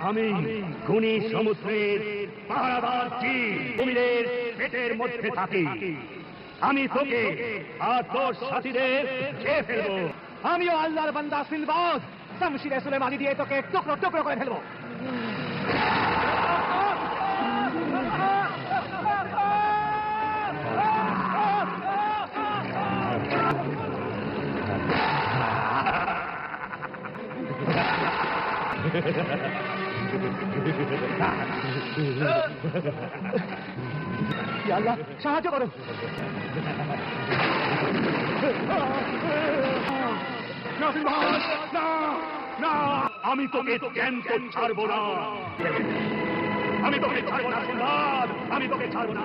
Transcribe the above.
আমি খুনি সমুদ্রের পাহারাদার কুমিরের পেটের মধ্যে থাকি। আমি তোকে আর তোর সাথীদের খেয়ে ফেলবো। আমিও আল্লাহর বান্দা সিলবাস শামশিরে সুলেমানি দিয়ে তোকে টুকরো টুকরো করে ফেলবো। আল্লাহ সাহায্য করুন। আমি তোকে জ্যান্ত ছাড়বো না। আমি তোকে ছাড়বো না। আমি তোকে ছাড়বো না।